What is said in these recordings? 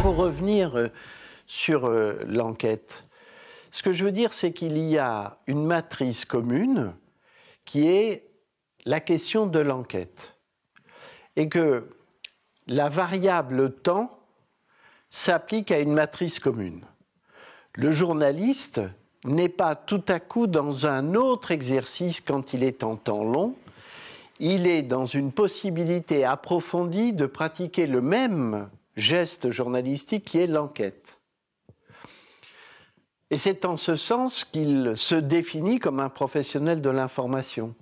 pour revenir sur l'enquête, ce que je veux dire, c'est qu'il y a une matrice commune qui est la question de l'enquête. Et que la variable temps s'applique à une matrice commune. Le journaliste n'est pas tout à coup dans un autre exercice quand il est en temps long. Il est dans une possibilité approfondie de pratiquer le même geste journalistique qui est l'enquête. Et c'est en ce sens qu'il se définit comme un professionnel de l'information.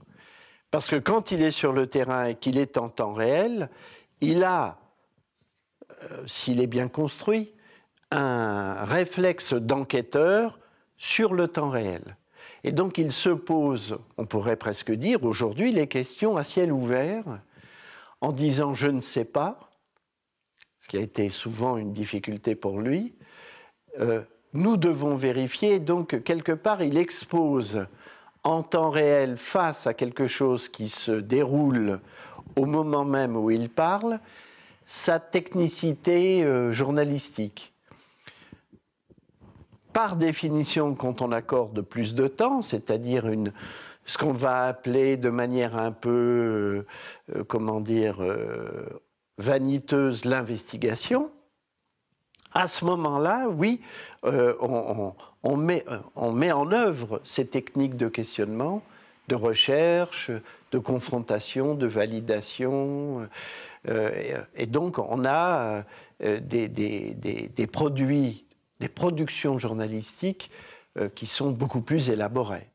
Parce que quand il est sur le terrain et qu'il est en temps réel, il a, s'il est bien construit, un réflexe d'enquêteur sur le temps réel. Et donc il se pose, on pourrait presque dire aujourd'hui, les questions à ciel ouvert, en disant « je ne sais pas », ce qui a été souvent une difficulté pour lui, nous devons vérifier. Donc quelque part il expose en temps réel face à quelque chose qui se déroule au moment même où il parle, sa technicité journalistique. Par définition, quand on accorde plus de temps, c'est-à-dire ce qu'on va appeler de manière un peu, vaniteuse, l'investigation, à ce moment-là, oui, on met en œuvre ces techniques de questionnement, de recherche, de confrontation, de validation. Et donc, on a des produits, des productions journalistiques qui sont beaucoup plus élaborées.